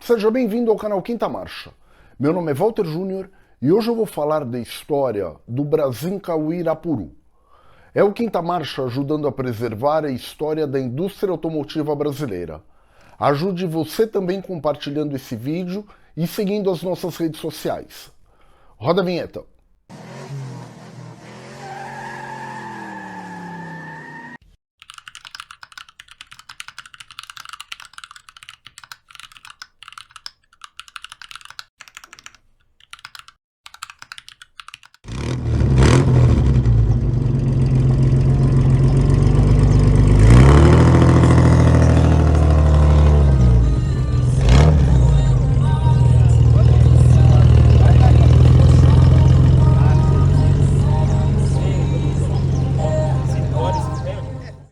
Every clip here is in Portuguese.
Seja bem-vindo ao canal Quinta Marcha. Meu nome é Walter Júnior e hoje eu vou falar da história do Brasinca Uirapuru. É o Quinta Marcha ajudando a preservar a história da indústria automotiva brasileira. Ajude você também compartilhando esse vídeo e seguindo as nossas redes sociais. Roda a vinheta.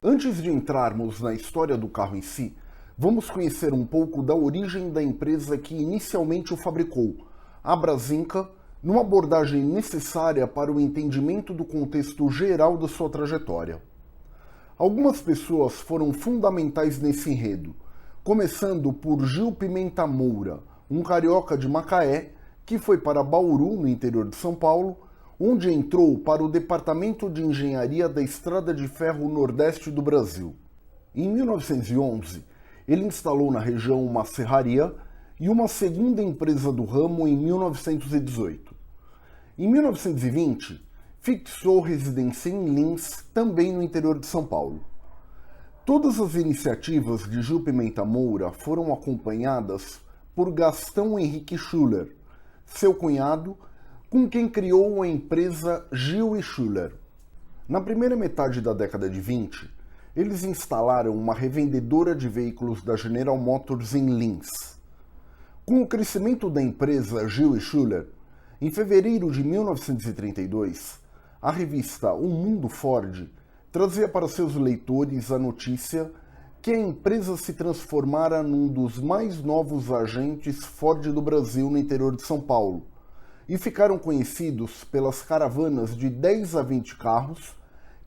Antes de entrarmos na história do carro em si, vamos conhecer um pouco da origem da empresa que inicialmente o fabricou, a Brasinca, numa abordagem necessária para o entendimento do contexto geral da sua trajetória. Algumas pessoas foram fundamentais nesse enredo, começando por Gil Pimenta Moura, um carioca de Macaé, que foi para Bauru, no interior de São Paulo, onde entrou para o Departamento de Engenharia da Estrada de Ferro Nordeste do Brasil. Em 1911, ele instalou na região uma serraria e uma segunda empresa do ramo em 1918. Em 1920, fixou residência em Lins, também no interior de São Paulo. Todas as iniciativas de Gil Pimenta Moura foram acompanhadas por Gastão Henrique Schuller, seu cunhado, com quem criou a empresa Gil e Schuller. Na primeira metade da década de 20, eles instalaram uma revendedora de veículos da General Motors em Lins. Com o crescimento da empresa Gil e Schuller, em fevereiro de 1932, a revista O Mundo Ford trazia para seus leitores a notícia que a empresa se transformara num dos mais novos agentes Ford do Brasil no interior de São Paulo, e ficaram conhecidos pelas caravanas de 10 a 20 carros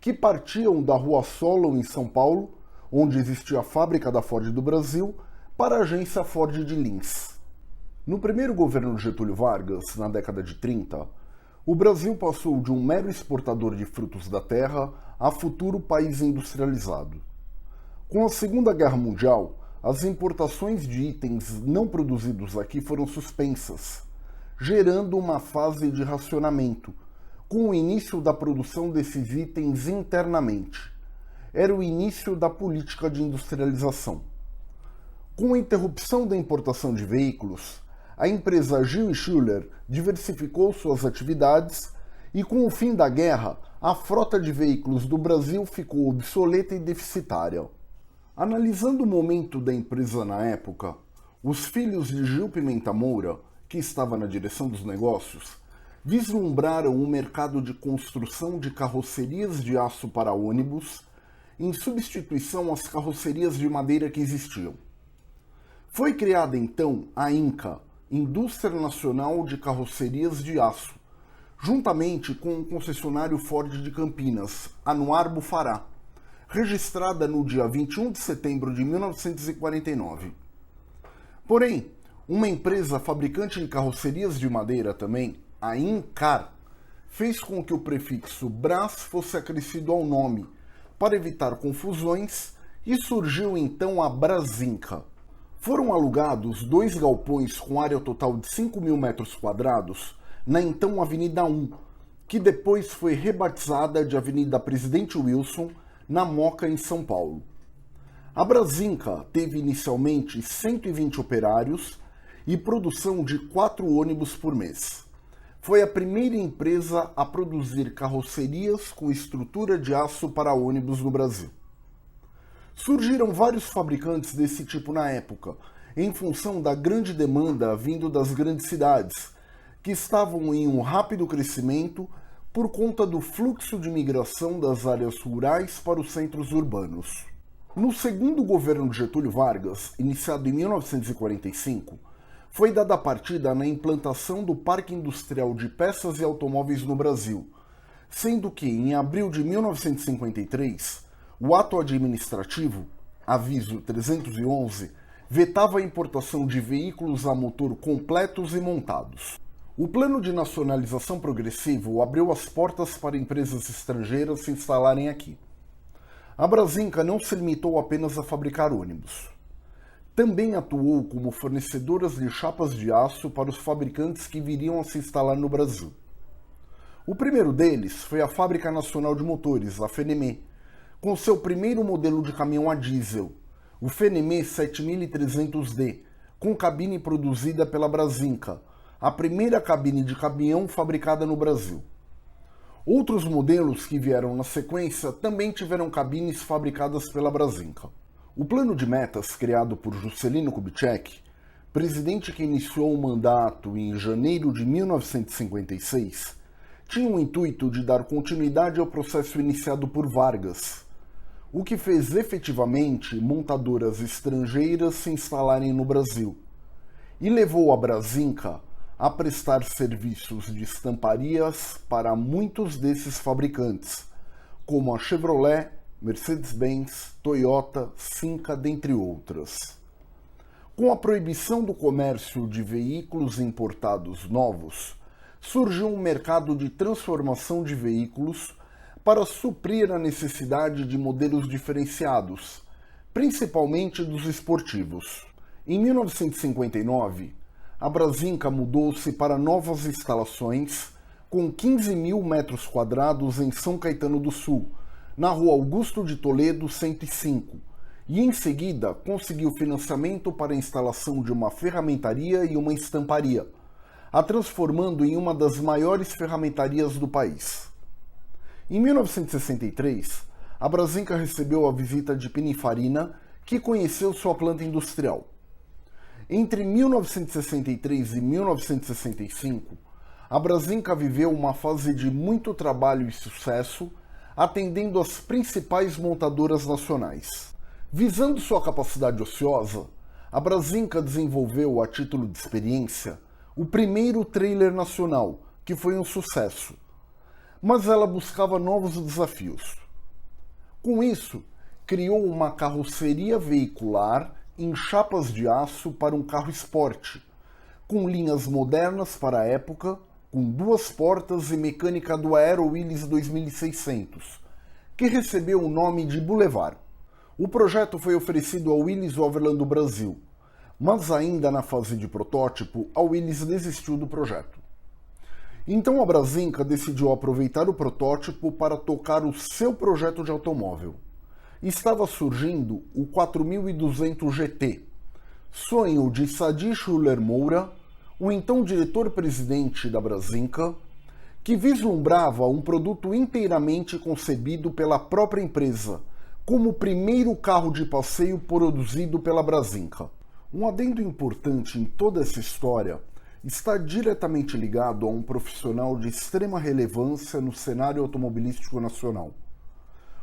que partiam da Rua Solon, em São Paulo, onde existia a fábrica da Ford do Brasil, para a agência Ford de Lins. No primeiro governo de Getúlio Vargas, na década de 30, o Brasil passou de um mero exportador de frutos da terra a futuro país industrializado. Com a Segunda Guerra Mundial, as importações de itens não produzidos aqui foram suspensas, gerando uma fase de racionamento, com o início da produção desses itens internamente. Era o início da política de industrialização. Com a interrupção da importação de veículos, a empresa Gil e Schuller diversificou suas atividades e, com o fim da guerra, a frota de veículos do Brasil ficou obsoleta e deficitária. Analisando o momento da empresa na época, os filhos de Gil Pimenta Moura, que estava na direção dos negócios, vislumbraram um mercado de construção de carrocerias de aço para ônibus, em substituição às carrocerias de madeira que existiam. Foi criada então a INCA, Indústria Nacional de Carrocerias de Aço, juntamente com o concessionário Ford de Campinas, Anuar Bufará, registrada no dia 21 de setembro de 1949. Porém, uma empresa fabricante de carrocerias de madeira também, a Incar, fez com que o prefixo Brás fosse acrescido ao nome, para evitar confusões, e surgiu então a Brasinca. Foram alugados 2 galpões com área total de 5.000 metros quadrados na então Avenida 1, que depois foi rebatizada de Avenida Presidente Wilson, na Moca, em São Paulo. A Brasinca teve inicialmente 120 operários e produção de 4 ônibus por mês. Foi a primeira empresa a produzir carrocerias com estrutura de aço para ônibus no Brasil. Surgiram vários fabricantes desse tipo na época, em função da grande demanda vindo das grandes cidades, que estavam em um rápido crescimento por conta do fluxo de migração das áreas rurais para os centros urbanos. No segundo governo de Getúlio Vargas, iniciado em 1945, foi dada a partida na implantação do Parque Industrial de Peças e Automóveis no Brasil, sendo que, em abril de 1953, o ato administrativo, Aviso 311, vetava a importação de veículos a motor completos e montados. O plano de nacionalização progressivo abriu as portas para empresas estrangeiras se instalarem aqui. A Brasinca não se limitou apenas a fabricar ônibus. Também atuou como fornecedora de chapas de aço para os fabricantes que viriam a se instalar no Brasil. O primeiro deles foi a Fábrica Nacional de Motores, a FNM, com seu primeiro modelo de caminhão a diesel, o FNM 7300D, com cabine produzida pela Brasinca, a primeira cabine de caminhão fabricada no Brasil. Outros modelos que vieram na sequência também tiveram cabines fabricadas pela Brasinca. O plano de metas criado por Juscelino Kubitschek, presidente que iniciou o mandato em janeiro de 1956, tinha o intuito de dar continuidade ao processo iniciado por Vargas, o que fez efetivamente montadoras estrangeiras se instalarem no Brasil, e levou a Brasinca a prestar serviços de estamparias para muitos desses fabricantes, como a Chevrolet, Mercedes-Benz, Toyota, Cinca, dentre outras. Com a proibição do comércio de veículos importados novos, surgiu um mercado de transformação de veículos para suprir a necessidade de modelos diferenciados, principalmente dos esportivos. Em 1959, a Brasinca mudou-se para novas instalações com 15 mil metros quadrados em São Caetano do Sul, na Rua Augusto de Toledo 105, e em seguida conseguiu financiamento para a instalação de uma ferramentaria e uma estamparia, a transformando em uma das maiores ferramentarias do país. Em 1963, a Brasinca recebeu a visita de Pininfarina, que conheceu sua planta industrial. Entre 1963 e 1965, a Brasinca viveu uma fase de muito trabalho e sucesso, atendendo as principais montadoras nacionais. Visando sua capacidade ociosa, a Brasinca desenvolveu, a título de experiência, o primeiro trailer nacional, que foi um sucesso. Mas ela buscava novos desafios. Com isso, criou uma carroceria veicular em chapas de aço para um carro esporte, com linhas modernas para a época, com 2 portas e mecânica do Aero Willys 2600, que recebeu o nome de Boulevard. O projeto foi oferecido ao Willys Overland do Brasil, mas ainda na fase de protótipo, a Willys desistiu do projeto. Então a Brasinca decidiu aproveitar o protótipo para tocar o seu projeto de automóvel. Estava surgindo o 4200 GT, sonho de Sadi Schuller Moura, o então diretor-presidente da Brasinca, que vislumbrava um produto inteiramente concebido pela própria empresa, como o primeiro carro de passeio produzido pela Brasinca. Um adendo importante em toda essa história está diretamente ligado a um profissional de extrema relevância no cenário automobilístico nacional,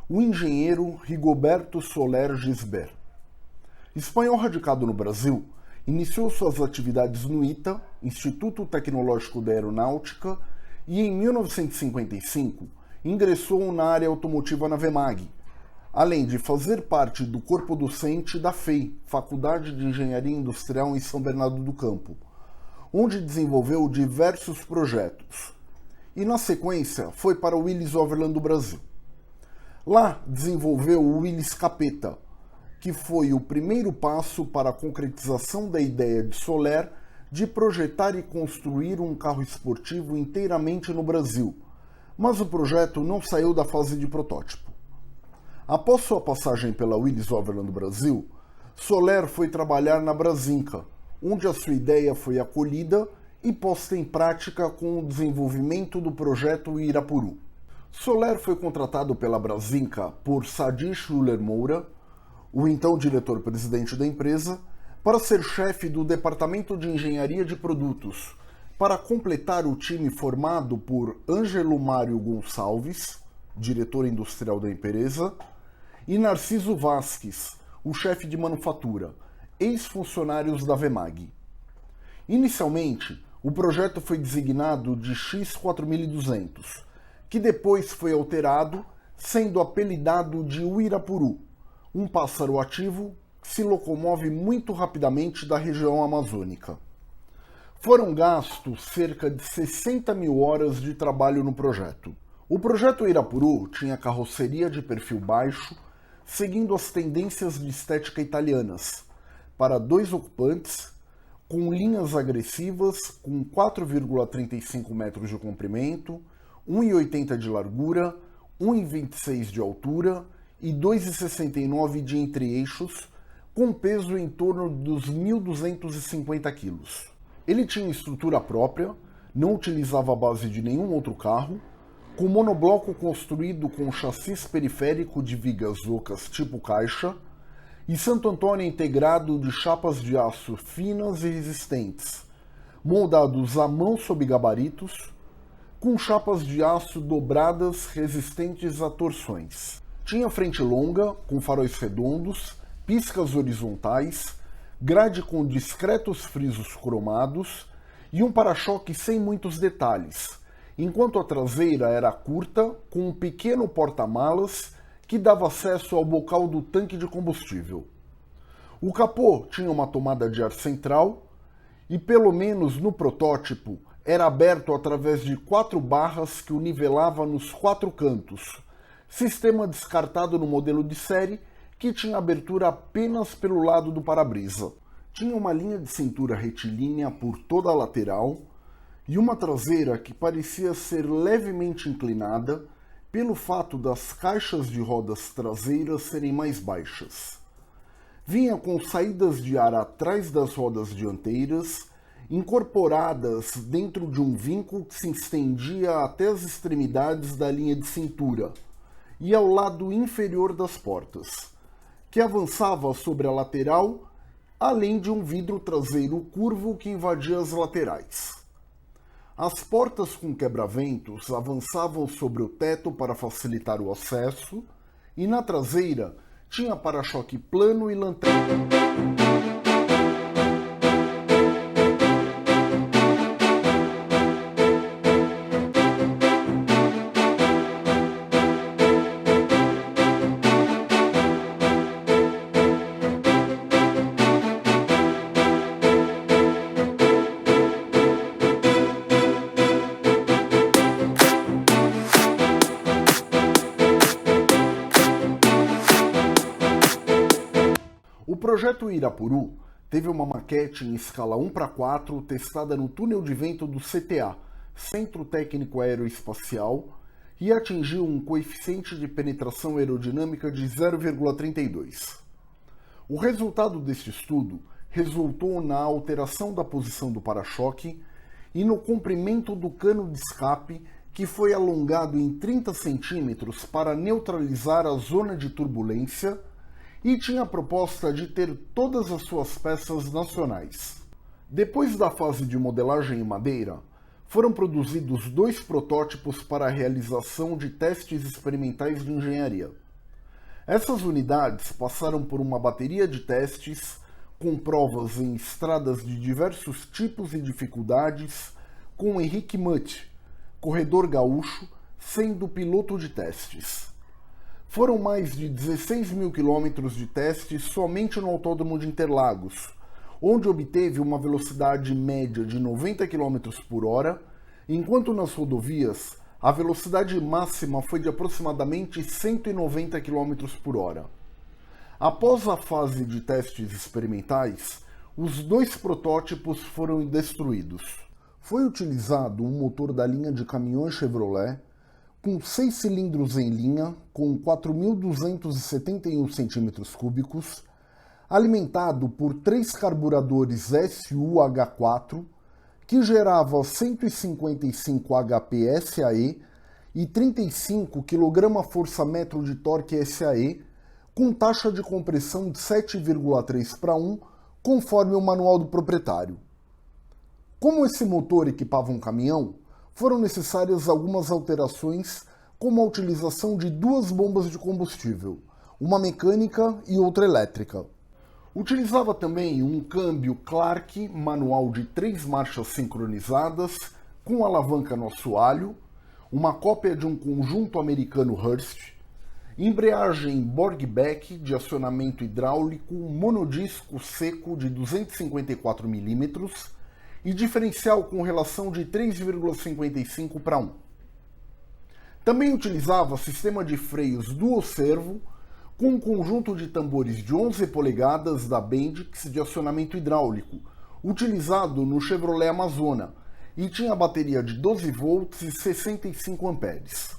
o engenheiro Rigoberto Soler Gisbert. Espanhol radicado no Brasil, iniciou suas atividades no ITA, Instituto Tecnológico da Aeronáutica, e em 1955 ingressou na área automotiva na VEMAG, além de fazer parte do corpo docente da FEI, Faculdade de Engenharia Industrial em São Bernardo do Campo, onde desenvolveu diversos projetos. E na sequência foi para o Willys Overland do Brasil. Lá desenvolveu o Willys Capeta, que foi o primeiro passo para a concretização da ideia de Soler de projetar e construir um carro esportivo inteiramente no Brasil, mas o projeto não saiu da fase de protótipo. Após sua passagem pela Willys Overland do Brasil, Soler foi trabalhar na Brasinca, onde a sua ideia foi acolhida e posta em prática com o desenvolvimento do projeto Irapuru. Soler foi contratado pela Brasinca por Sadi Schuller Moura, o então diretor-presidente da empresa, para ser chefe do Departamento de Engenharia de Produtos, para completar o time formado por Ângelo Mário Gonçalves, diretor industrial da empresa, e Narciso Vasques, o chefe de manufatura, ex-funcionários da VEMAG. Inicialmente, o projeto foi designado de X4200, que depois foi alterado, sendo apelidado de Uirapuru, um pássaro ativo se locomove muito rapidamente da região amazônica. Foram gastos cerca de 60 mil horas de trabalho no projeto. O projeto Irapuru tinha carroceria de perfil baixo, seguindo as tendências de estética italianas, para 2 ocupantes, com linhas agressivas com 4,35 metros de comprimento, 1,80 de largura, 1,26 de altura e 2,69 de entre-eixos, com peso em torno dos 1.250 kg. Ele tinha estrutura própria, não utilizava a base de nenhum outro carro, com monobloco construído com chassi periférico de vigas ocas tipo caixa e Santo Antônio integrado de chapas de aço finas e resistentes, moldados à mão sob gabaritos, com chapas de aço dobradas resistentes a torções. Tinha frente longa, com faróis redondos, piscas horizontais, grade com discretos frisos cromados e um para-choque sem muitos detalhes, enquanto a traseira era curta, com um pequeno porta-malas que dava acesso ao bocal do tanque de combustível. O capô tinha uma tomada de ar central e, pelo menos no protótipo, era aberto através de 4 barras que o nivelava nos 4 cantos, sistema descartado no modelo de série que tinha abertura apenas pelo lado do para-brisa. Tinha uma linha de cintura retilínea por toda a lateral e uma traseira que parecia ser levemente inclinada pelo fato das caixas de rodas traseiras serem mais baixas. Vinha com saídas de ar atrás das rodas dianteiras, incorporadas dentro de um vinco que se estendia até as extremidades da linha de cintura e ao lado inferior das portas, que avançava sobre a lateral, além de um vidro traseiro curvo que invadia as laterais. As portas com quebra-ventos avançavam sobre o teto para facilitar o acesso e na traseira tinha para-choque plano e lanterna. O projeto Irapuru teve uma maquete em escala 1:4 testada no túnel de vento do CTA, Centro Técnico Aeroespacial, e atingiu um coeficiente de penetração aerodinâmica de 0,32. O resultado deste estudo resultou na alteração da posição do para-choque e no comprimento do cano de escape, que foi alongado em 30 centímetros para neutralizar a zona de turbulência, e tinha a proposta de ter todas as suas peças nacionais. Depois da fase de modelagem em madeira, foram produzidos 2 protótipos para a realização de testes experimentais de engenharia. Essas unidades passaram por uma bateria de testes, com provas em estradas de diversos tipos e dificuldades, com Henrique Mutt, corredor gaúcho, sendo piloto de testes. Foram mais de 16 mil quilômetros de testes somente no Autódromo de Interlagos, onde obteve uma velocidade média de 90 km por hora, enquanto nas rodovias a velocidade máxima foi de aproximadamente 190 km por hora. Após a fase de testes experimentais, os 2 protótipos foram destruídos. Foi utilizado um motor da linha de caminhões Chevrolet, com 6 cilindros em linha, com 4.271 cm3, alimentado por 3 carburadores SU-H4, que gerava 155 HP SAE e 35 kgfm de torque SAE, com taxa de compressão de 7,3:1, conforme o manual do proprietário. Como esse motor equipava um caminhão, foram necessárias algumas alterações, como a utilização de 2 bombas de combustível, uma mecânica e outra elétrica. Utilizava também um câmbio Clark manual de 3 marchas sincronizadas, com alavanca no assoalho, uma cópia de um conjunto americano Hurst, embreagem Borgbeck de acionamento hidráulico monodisco seco de 254 mm e diferencial com relação de 3,55 para 1. Também utilizava sistema de freios dual servo com um conjunto de tambores de 11 polegadas da Bendix de acionamento hidráulico, utilizado no Chevrolet Amazona, e tinha bateria de 12 volts e 65 amperes.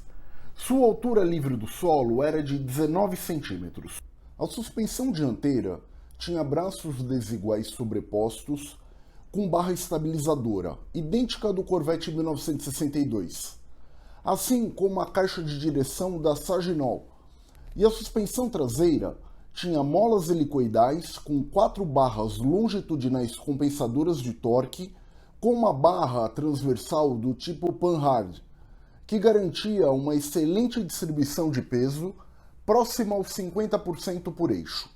Sua altura livre do solo era de 19 centímetros. A suspensão dianteira tinha braços desiguais sobrepostos com barra estabilizadora, idêntica à do Corvette 1962, assim como a caixa de direção da Saginaw. E a suspensão traseira tinha molas helicoidais com 4 barras longitudinais compensadoras de torque com uma barra transversal do tipo Panhard, que garantia uma excelente distribuição de peso, próxima aos 50% por eixo.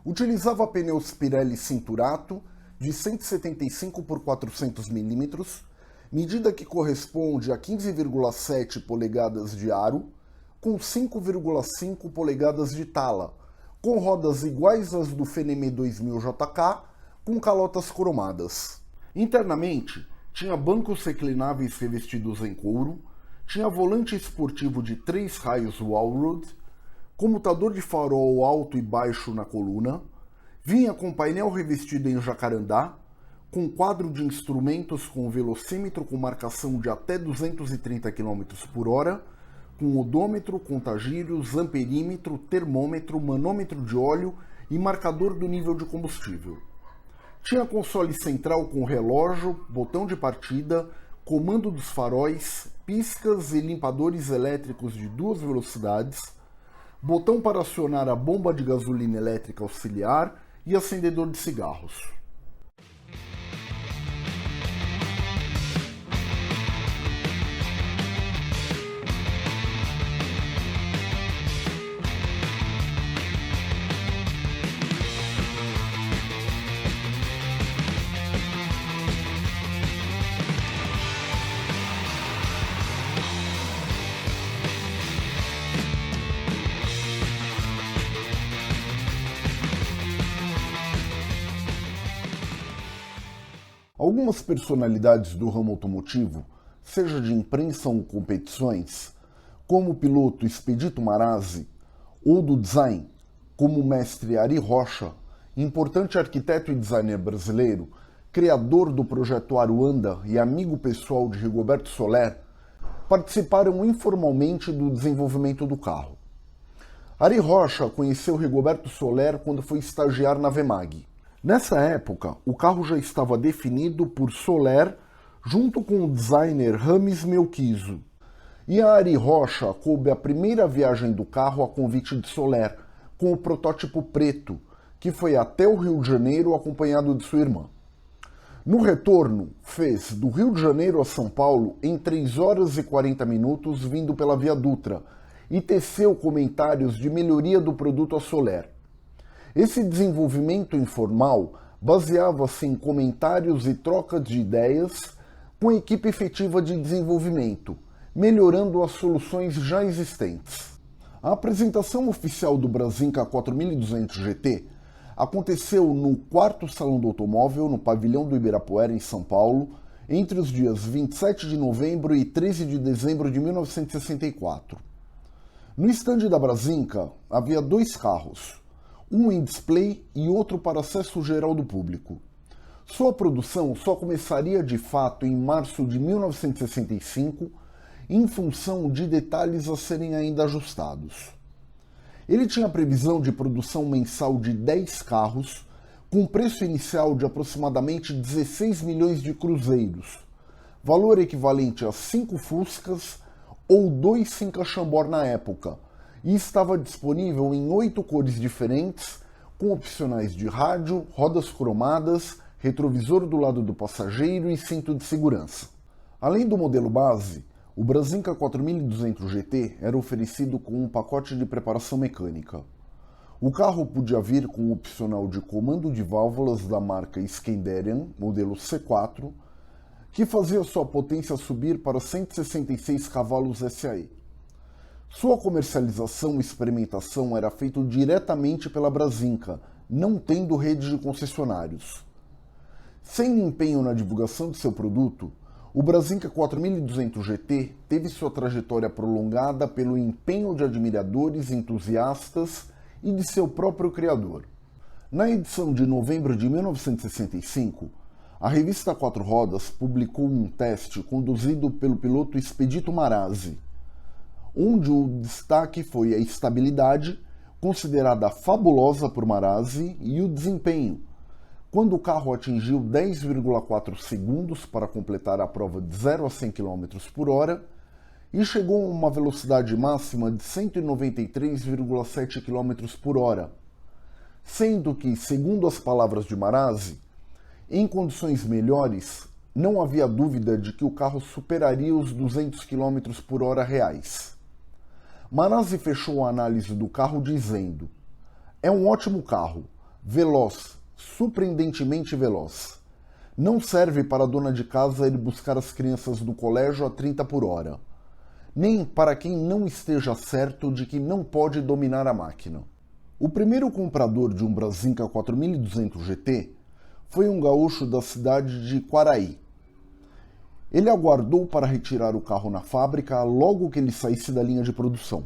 Utilizava pneus Pirelli Cinturato de 175 por 400 mm, medida que corresponde a 15,7 polegadas de aro, com 5,5 polegadas de tala, com rodas iguais às do Fenemé 2000 JK, com calotas cromadas. Internamente, tinha bancos reclináveis revestidos em couro, tinha volante esportivo de 3 raios Walrod, comutador de farol alto e baixo na coluna, vinha com painel revestido em jacarandá, com quadro de instrumentos com velocímetro com marcação de até 230 km por hora, com odômetro, contagírios, amperímetro, termômetro, manômetro de óleo e marcador do nível de combustível. Tinha console central com relógio, botão de partida, comando dos faróis, piscas e limpadores elétricos de 2 velocidades, botão para acionar a bomba de gasolina elétrica auxiliar e acendedor de cigarros. Algumas personalidades do ramo automotivo, seja de imprensa ou competições, como o piloto Expedito Marazzi, ou do design, como o mestre Ari Rocha, importante arquiteto e designer brasileiro, criador do projeto Aruanda e amigo pessoal de Rigoberto Soler, participaram informalmente do desenvolvimento do carro. Ari Rocha conheceu Rigoberto Soler quando foi estagiar na Vemag. Nessa época, o carro já estava definido por Soler junto com o designer Rames Melquizo. E a Ari Rocha coube a primeira viagem do carro a convite de Soler, com o protótipo preto, que foi até o Rio de Janeiro acompanhado de sua irmã. No retorno, fez do Rio de Janeiro a São Paulo em 3 horas e 40 minutos vindo pela Via Dutra e teceu comentários de melhoria do produto a Soler. Esse desenvolvimento informal baseava-se em comentários e troca de ideias com a equipe efetiva de desenvolvimento, melhorando as soluções já existentes. A apresentação oficial do Brasínca 4200 GT aconteceu no 4º Salão do Automóvel, no Pavilhão do Ibirapuera, em São Paulo, entre os dias 27 de novembro e 13 de dezembro de 1964. No estande da Brasínca havia 2 carros, um em display e outro para acesso geral do público. Sua produção só começaria de fato em março de 1965, em função de detalhes a serem ainda ajustados. Ele tinha previsão de produção mensal de 10 carros, com preço inicial de aproximadamente 16 milhões de cruzeiros, valor equivalente a 5 Fuscas ou 2 Cinca Chambord na época, e estava disponível em 8 cores diferentes, com opcionais de rádio, rodas cromadas, retrovisor do lado do passageiro e cinto de segurança. Além do modelo base, o Brasínca 4200 GT era oferecido com um pacote de preparação mecânica. O carro podia vir com o opcional de comando de válvulas da marca Skandarian, modelo C4, que fazia sua potência subir para 166 cavalos SAE. Sua comercialização e experimentação era feita diretamente pela Brasinca, não tendo rede de concessionários. Sem empenho na divulgação de seu produto, o Brasinca 4200 GT teve sua trajetória prolongada pelo empenho de admiradores, entusiastas e de seu próprio criador. Na edição de novembro de 1965, a revista Quatro Rodas publicou um teste conduzido pelo piloto Expedito Marazzi, onde o destaque foi a estabilidade, considerada fabulosa por Marazzi, e o desempenho, quando o carro atingiu 10,4 segundos para completar a prova de 0 a 100 km por hora e chegou a uma velocidade máxima de 193,7 km por hora, sendo que, segundo as palavras de Marazzi, em condições melhores, não havia dúvida de que o carro superaria os 200 km por hora reais. Marazzi fechou a análise do carro dizendo: "É um ótimo carro, veloz, surpreendentemente veloz. Não serve para a dona de casa ir buscar as crianças do colégio a 30 por hora, nem para quem não esteja certo de que não pode dominar a máquina." O primeiro comprador de um Brasinca 4200 GT foi um gaúcho da cidade de Quaraí. Ele aguardou para retirar o carro na fábrica logo que ele saísse da linha de produção.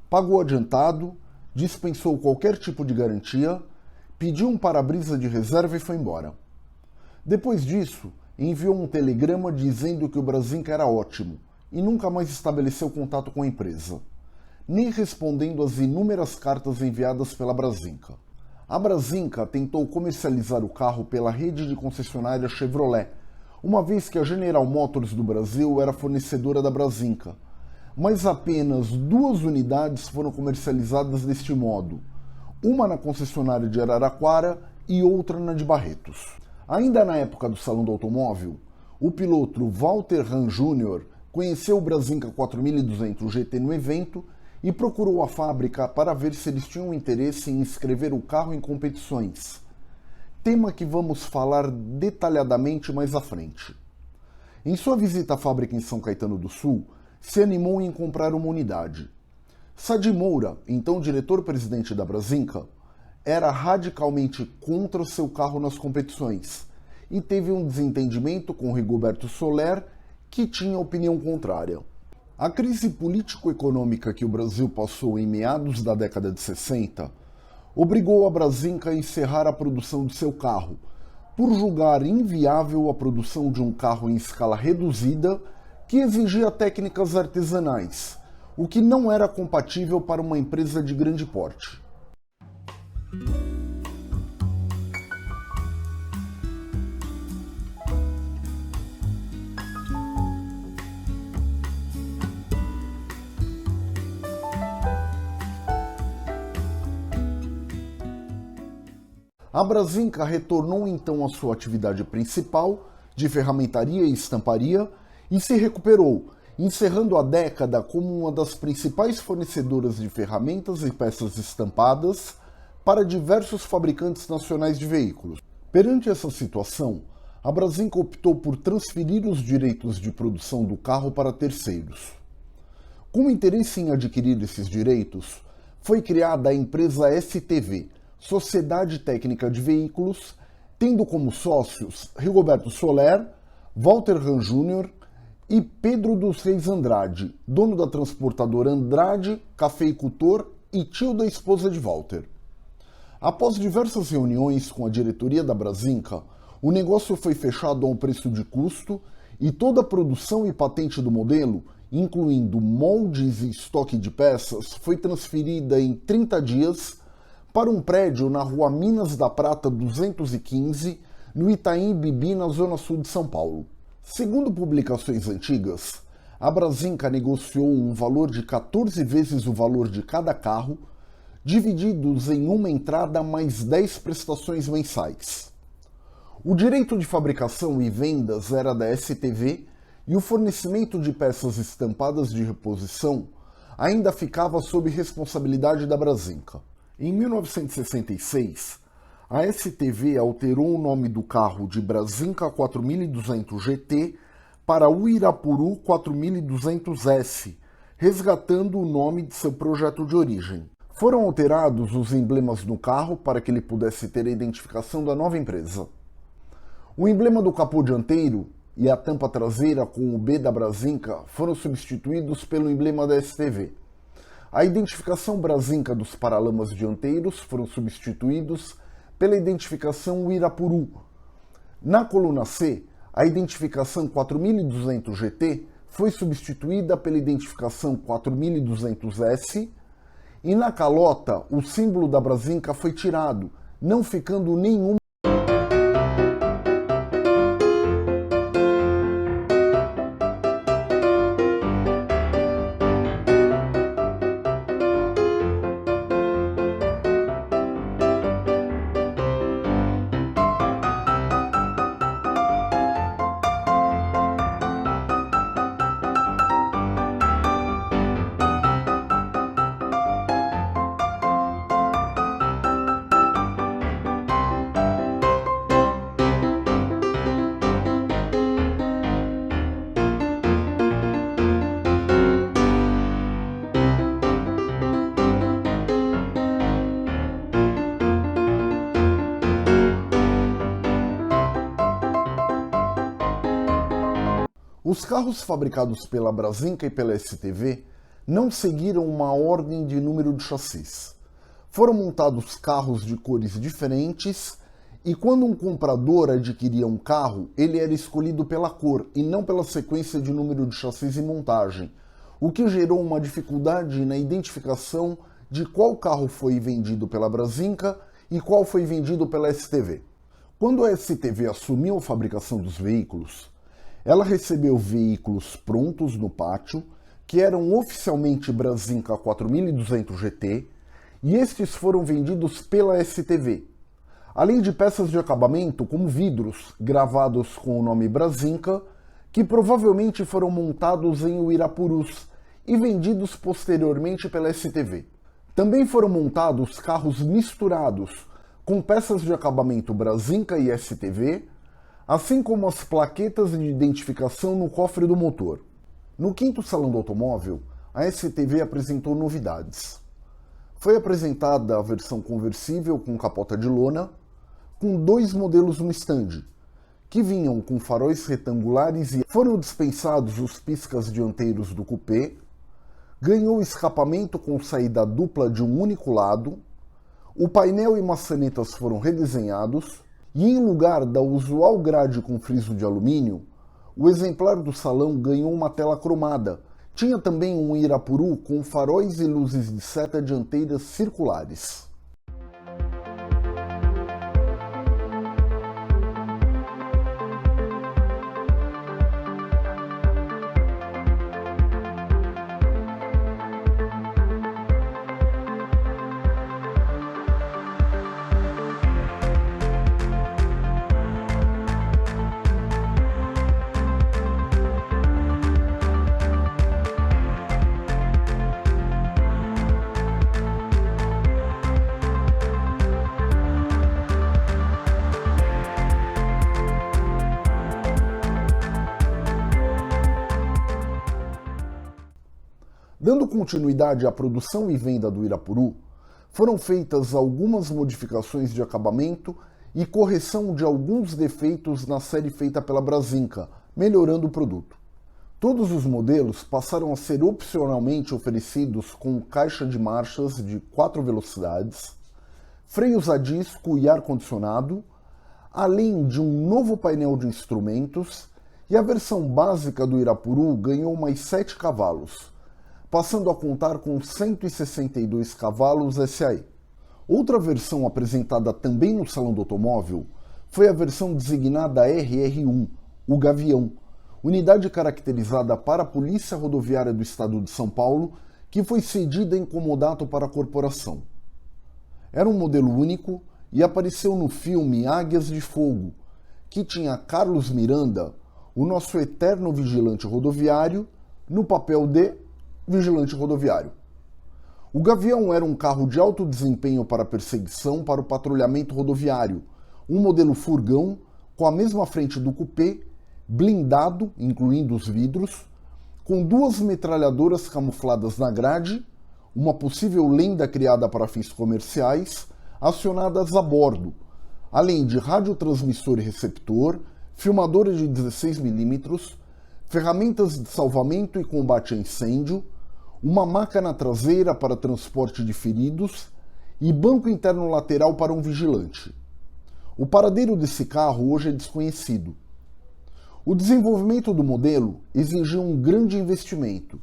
Pagou adiantado, dispensou qualquer tipo de garantia, pediu um para-brisa de reserva e foi embora. Depois disso, enviou um telegrama dizendo que o Brasinca era ótimo e nunca mais estabeleceu contato com a empresa, nem respondendo às inúmeras cartas enviadas pela Brasinca. A Brasinca tentou comercializar o carro pela rede de concessionária Chevrolet, uma vez que a General Motors do Brasil era fornecedora da Brasinca, mas apenas 2 unidades foram comercializadas deste modo, uma na concessionária de Araraquara e outra na de Barretos. Ainda na época do Salão do Automóvel, o piloto Walter Hahn Jr. conheceu o Brasinca 4200 GT no evento e procurou a fábrica para ver se eles tinham interesse em inscrever o carro em competições, tema que vamos falar detalhadamente mais à frente. Em sua visita à fábrica em São Caetano do Sul, se animou em comprar uma unidade. Sadi Moura, então diretor-presidente da Brasinca, era radicalmente contra o seu carro nas competições e teve um desentendimento com Rigoberto Soler, que tinha opinião contrária. A crise político-econômica que o Brasil passou em meados da década de 60 obrigou a Brasinca a encerrar a produção de seu carro, por julgar inviável a produção de um carro em escala reduzida que exigia técnicas artesanais, o que não era compatível para uma empresa de grande porte. A Brasinca retornou então à sua atividade principal, de ferramentaria e estamparia, e se recuperou, encerrando a década como uma das principais fornecedoras de ferramentas e peças estampadas para diversos fabricantes nacionais de veículos. Perante essa situação, a Brasinca optou por transferir os direitos de produção do carro para terceiros. Com interesse em adquirir esses direitos, foi criada a empresa STV, Sociedade Técnica de Veículos, tendo como sócios Rigoberto Soler, Walter Hahn Jr. e Pedro dos Reis Andrade, dono da transportadora Andrade, cafeicultor e tio da esposa de Walter. Após diversas reuniões com a diretoria da Brasinca, o negócio foi fechado a um preço de custo e toda a produção e patente do modelo, incluindo moldes e estoque de peças, foi transferida em 30 dias para um prédio na rua Minas da Prata 215, no Itaim Bibi, na zona sul de São Paulo. Segundo publicações antigas, a Brasinca negociou um valor de 14 vezes o valor de cada carro, divididos em uma entrada mais 10 prestações mensais. O direito de fabricação e vendas era da STV e o fornecimento de peças estampadas de reposição ainda ficava sob responsabilidade da Brasinca. Em 1966, a STV alterou o nome do carro de Brasinca 4200 GT para Uirapuru 4200S, resgatando o nome de seu projeto de origem. Foram alterados os emblemas no carro para que ele pudesse ter a identificação da nova empresa. O emblema do capô dianteiro e a tampa traseira com o B da Brasínca foram substituídos pelo emblema da STV. A identificação Brasínca dos paralamas dianteiros foram substituídos pela identificação Irapuru. Na coluna C, a identificação 4200 GT foi substituída pela identificação 4200S, e na calota o símbolo da Brasínca foi tirado, não ficando nenhum. Os carros fabricados pela Brasínca e pela STV não seguiram uma ordem de número de chassis. Foram montados carros de cores diferentes e quando um comprador adquiria um carro, ele era escolhido pela cor e não pela sequência de número de chassis e montagem, o que gerou uma dificuldade na identificação de qual carro foi vendido pela Brasínca e qual foi vendido pela STV. Quando a STV assumiu a fabricação dos veículos, ela recebeu veículos prontos no pátio, que eram oficialmente Brasínca 4200 GT, e estes foram vendidos pela STV, além de peças de acabamento como vidros, gravados com o nome Brasínca, que provavelmente foram montados em Uirapurus e vendidos posteriormente pela STV. Também foram montados carros misturados, com peças de acabamento Brasínca e STV, assim como as plaquetas de identificação no cofre do motor. No 5º Salão do Automóvel, a STV apresentou novidades. Foi apresentada a versão conversível com capota de lona, com 2 modelos no stand, que vinham com faróis retangulares e foram dispensados os piscas dianteiros do coupé, ganhou escapamento com saída dupla de um único lado, o painel e maçanetas foram redesenhados, e em lugar da usual grade com friso de alumínio, o exemplar do salão ganhou uma tela cromada. Tinha também um Irapuru com faróis e luzes de seta dianteiras circulares. Dando continuidade à produção e venda do Irapuru, foram feitas algumas modificações de acabamento e correção de alguns defeitos na série feita pela Brasínca, melhorando o produto. Todos os modelos passaram a ser opcionalmente oferecidos com caixa de marchas de 4 velocidades, freios a disco e ar-condicionado, além de um novo painel de instrumentos, e a versão básica do Irapuru ganhou mais 7 cavalos, passando a contar com 162 cavalos SAE. Outra versão apresentada também no Salão do Automóvel foi a versão designada RR1, o Gavião, unidade caracterizada para a Polícia Rodoviária do Estado de São Paulo, que foi cedida em comodato para a corporação. Era um modelo único e apareceu no filme Águias de Fogo, que tinha Carlos Miranda, o nosso eterno vigilante rodoviário, no papel de vigilante rodoviário. O Gavião era um carro de alto desempenho para perseguição para o patrulhamento rodoviário, um modelo furgão com a mesma frente do coupé, blindado, incluindo os vidros, com 2 metralhadoras camufladas na grade, uma possível lenda criada para fins comerciais, acionadas a bordo, além de radiotransmissor e receptor, filmadora de 16mm, ferramentas de salvamento e combate a incêndio, uma maca na traseira para transporte de feridos e banco interno lateral para um vigilante. O paradeiro desse carro hoje é desconhecido. O desenvolvimento do modelo exigiu um grande investimento,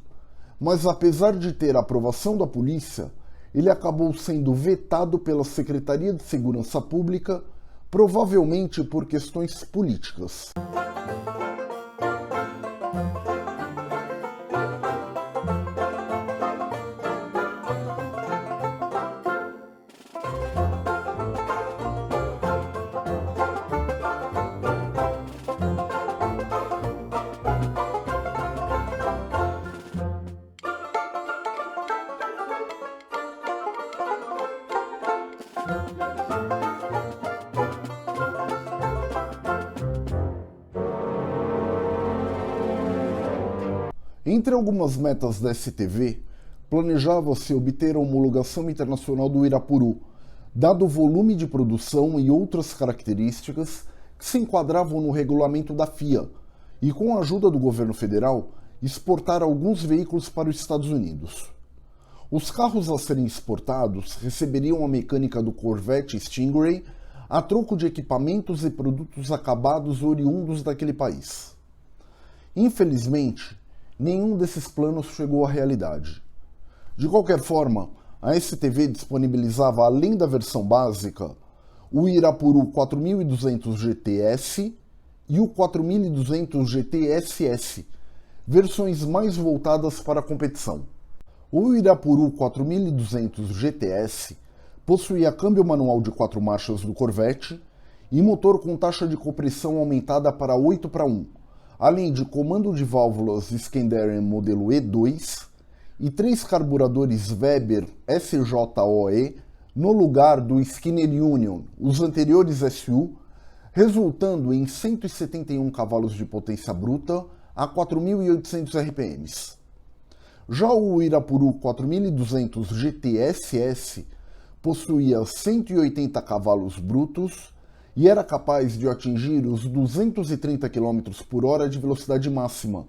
mas apesar de ter a aprovação da polícia, ele acabou sendo vetado pela Secretaria de Segurança Pública, provavelmente por questões políticas. Entre algumas metas da STV, planejava-se obter a homologação internacional do Irapuru, dado o volume de produção e outras características que se enquadravam no regulamento da FIA, e com a ajuda do governo federal, exportar alguns veículos para os Estados Unidos. Os carros a serem exportados receberiam a mecânica do Corvette Stingray a troco de equipamentos e produtos acabados oriundos daquele país. Infelizmente, nenhum desses planos chegou à realidade. De qualquer forma, a STV disponibilizava, além da versão básica, o Irapuru 4200 GTS e o 4200 GTSS, versões mais voltadas para a competição. O Irapuru 4200 GTS possuía câmbio manual de 4 marchas do Corvette e motor com taxa de compressão aumentada para 8:1, além de comando de válvulas Scandarian modelo E2 e 3 carburadores Weber SJOE no lugar do Skinner Union, os anteriores SU, resultando em 171 cavalos de potência bruta a 4.800 RPMs. Já o Irapuru 4200 GTSS possuía 180 cavalos brutos e era capaz de atingir os 230 km por hora de velocidade máxima,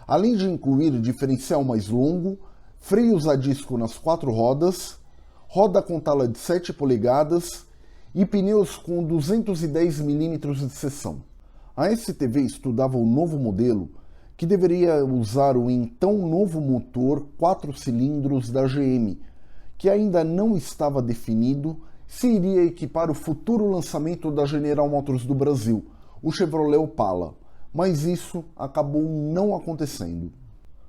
além de incluir diferencial mais longo, freios a disco nas 4 rodas, roda com tala de 7 polegadas e pneus com 210 mm de seção. A STV estudava o novo modelo, que deveria usar o então novo motor 4 cilindros da GM, que ainda não estava definido se iria equipar o futuro lançamento da General Motors do Brasil, o Chevrolet Opala, mas isso acabou não acontecendo.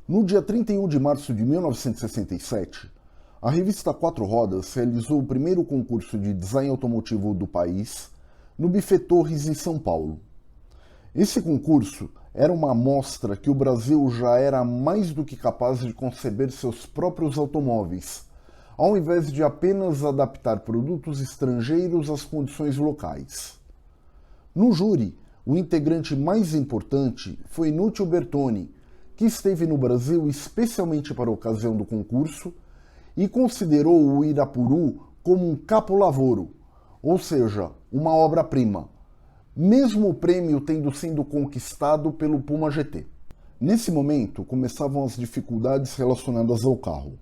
No dia 31 de março de 1967, a revista Quatro Rodas realizou o primeiro concurso de design automotivo do país, no Buffet Torres, em São Paulo. Esse concurso era uma amostra que o Brasil já era mais do que capaz de conceber seus próprios automóveis, ao invés de apenas adaptar produtos estrangeiros às condições locais. No júri, o integrante mais importante foi Núcio Bertoni, que esteve no Brasil especialmente para a ocasião do concurso e considerou o Irapuru como um capolavoro, ou seja, uma obra-prima, mesmo o prêmio tendo sido conquistado pelo Puma GT. Nesse momento, começavam as dificuldades relacionadas ao carro.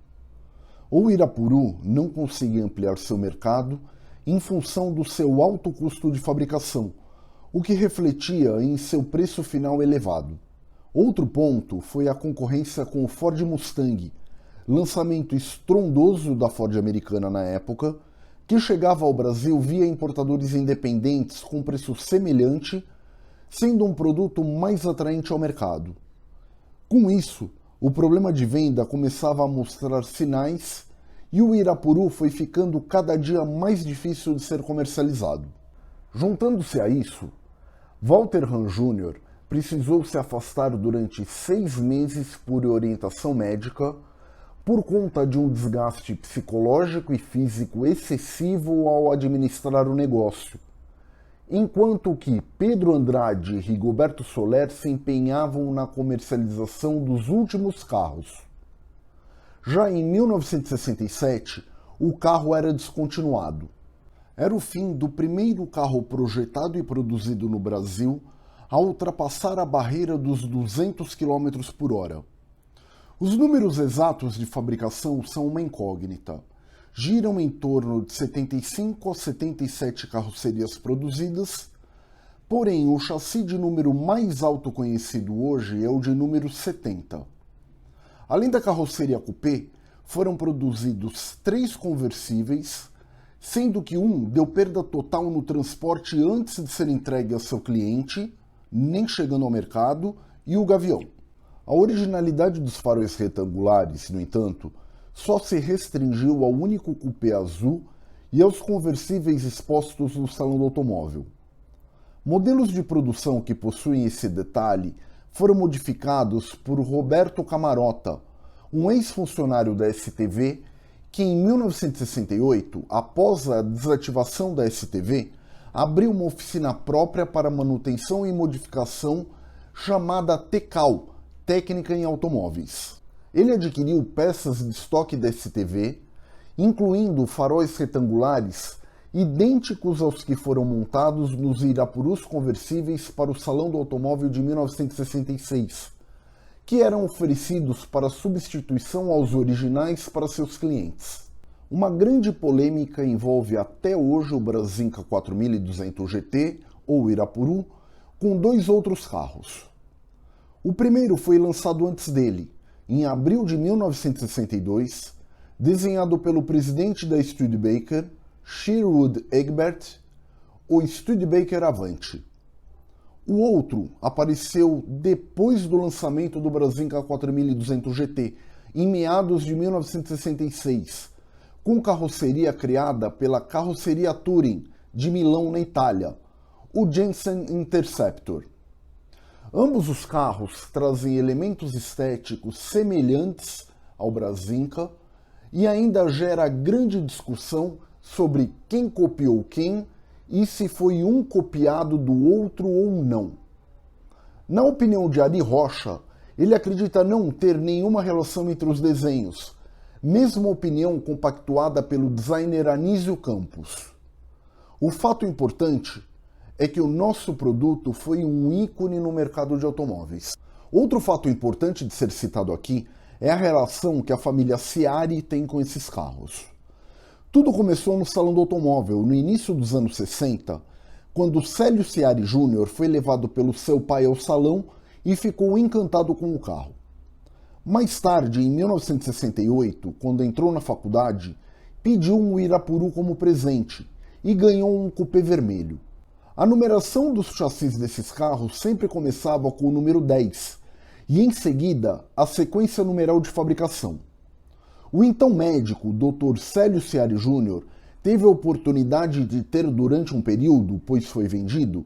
O Irapuru não conseguia ampliar seu mercado em função do seu alto custo de fabricação, o que refletia em seu preço final elevado. Outro ponto foi a concorrência com o Ford Mustang, lançamento estrondoso da Ford americana na época, que chegava ao Brasil via importadores independentes com preço semelhante, sendo um produto mais atraente ao mercado. Com isso, o problema de venda começava a mostrar sinais e o Irapuru foi ficando cada dia mais difícil de ser comercializado. Juntando-se a isso, Walter Hahn Jr. precisou se afastar durante 6 meses por orientação médica por conta de um desgaste psicológico e físico excessivo ao administrar o negócio. enquanto que Pedro Andrade e Rigoberto Soler se empenhavam na comercialização dos últimos carros. Já em 1967, o carro era descontinuado. Era o fim do primeiro carro projetado e produzido no Brasil a ultrapassar a barreira dos 200 km por hora. Os números exatos de fabricação são uma incógnita. Giram em torno de 75 a 77 carrocerias produzidas, porém o chassi de número mais alto conhecido hoje é o de número 70. Além da carroceria coupé, foram produzidos 3 conversíveis, sendo que um deu perda total no transporte antes de ser entregue ao seu cliente, nem chegando ao mercado, e o Gavião. A originalidade dos faróis retangulares, no entanto, só se restringiu ao único coupé azul e aos conversíveis expostos no salão do automóvel. Modelos de produção que possuem esse detalhe foram modificados por Roberto Camarota, um ex-funcionário da STV, que em 1968, após a desativação da STV, abriu uma oficina própria para manutenção e modificação chamada TECAL, Técnica em Automóveis. Ele adquiriu peças de estoque da STV, incluindo faróis retangulares idênticos aos que foram montados nos Irapurus conversíveis para o Salão do Automóvel de 1966, que eram oferecidos para substituição aos originais para seus clientes. Uma grande polêmica envolve até hoje o Brasínca 4200 GT, ou Irapuru, com 2 outros carros. O primeiro foi lançado antes dele, em abril de 1962, desenhado pelo presidente da Studebaker, Sherwood Egbert, o Studebaker Avante. O outro apareceu depois do lançamento do Brasínca 4200 GT, em meados de 1966, com carroceria criada pela Carroceria Touring, de Milão, na Itália, o Jensen Interceptor. Ambos os carros trazem elementos estéticos semelhantes ao Brasínca e ainda gera grande discussão sobre quem copiou quem e se foi um copiado do outro ou não. Na opinião de Ari Rocha, ele acredita não ter nenhuma relação entre os desenhos, mesma opinião compactuada pelo designer Anísio Campos. O fato importante é que o nosso produto foi um ícone no mercado de automóveis. Outro fato importante de ser citado aqui é a relação que a família Ciari tem com esses carros. Tudo começou no Salão do Automóvel, no início dos anos 60, quando Célio Ciari Júnior foi levado pelo seu pai ao salão e ficou encantado com o carro. Mais tarde, em 1968, quando entrou na faculdade, pediu um Irapuru como presente e ganhou um coupé vermelho. A numeração dos chassis desses carros sempre começava com o número 10 e, em seguida, a sequência numeral de fabricação. O então médico, Dr. Célio Ciari Júnior, teve a oportunidade de ter durante um período, pois foi vendido,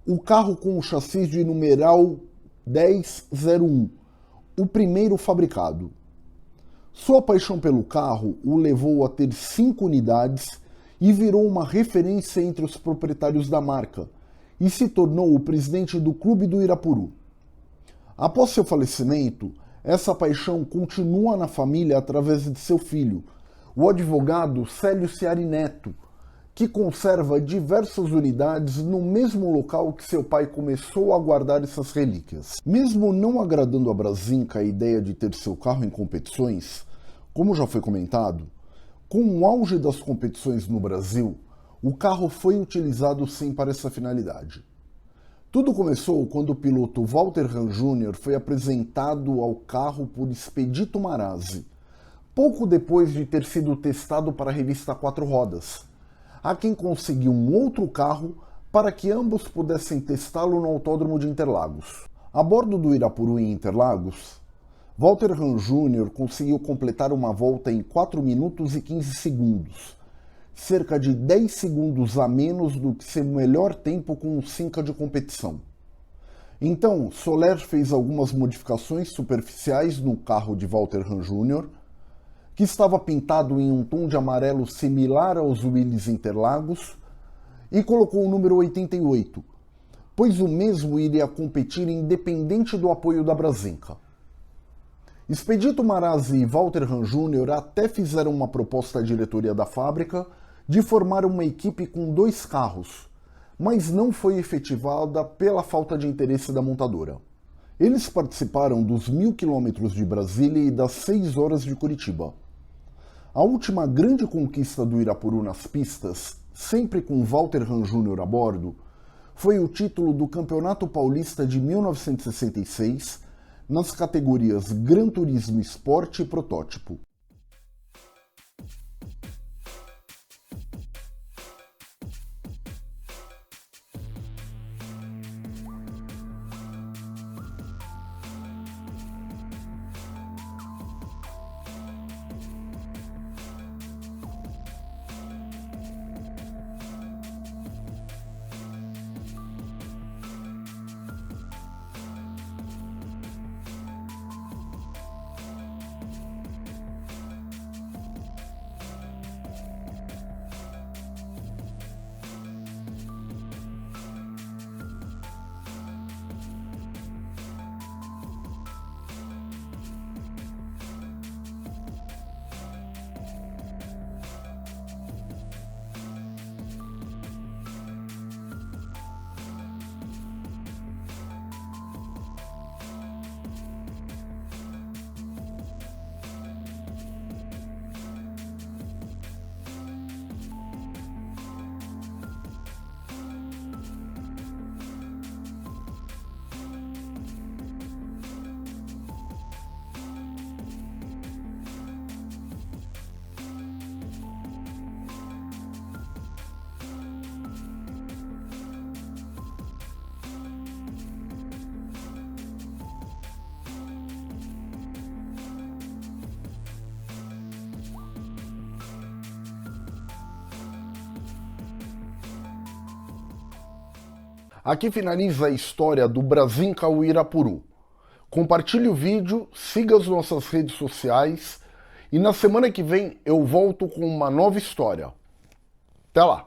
o carro com o chassi de numeral 1001, o primeiro fabricado. Sua paixão pelo carro o levou a ter 5 unidades e virou uma referência entre os proprietários da marca, e se tornou o presidente do Clube do Irapuru. Após seu falecimento, essa paixão continua na família através de seu filho, o advogado Célio Ciari Neto, que conserva diversas unidades no mesmo local que seu pai começou a guardar essas relíquias. Mesmo não agradando a Brasínca a ideia de ter seu carro em competições, como já foi comentado, com o auge das competições no Brasil, o carro foi utilizado sim para essa finalidade. Tudo começou quando o piloto Walter Ram Jr. foi apresentado ao carro por Expedito Marazzi, pouco depois de ter sido testado para a revista Quatro Rodas, a quem conseguiu um outro carro para que ambos pudessem testá-lo no Autódromo de Interlagos. A bordo do Irapuru em Interlagos, Walter Ram Jr. conseguiu completar uma volta em 4 minutos e 15 segundos, cerca de 10 segundos a menos do que seu melhor tempo com um Cinca de competição. Então, Soler fez algumas modificações superficiais no carro de Walter Ram Jr., que estava pintado em um tom de amarelo similar aos Willys Interlagos, e colocou o número 88, pois o mesmo iria competir independente do apoio da Brasinca. Expedito Marazzi e Walter Hahn Jr. até fizeram uma proposta à diretoria da fábrica de formar uma equipe com 2 carros, mas não foi efetivada pela falta de interesse da montadora. Eles participaram dos 1000 quilômetros de Brasília e das 6 horas de Curitiba. A última grande conquista do Irapuru nas pistas, sempre com Walter Hahn Jr. a bordo, foi o título do Campeonato Paulista de 1966, nas categorias Gran Turismo Sport e Protótipo. Aqui finaliza a história do Brasinca ao Irapuru. Compartilhe o vídeo, siga as nossas redes sociais e na semana que vem eu volto com uma nova história. Até lá!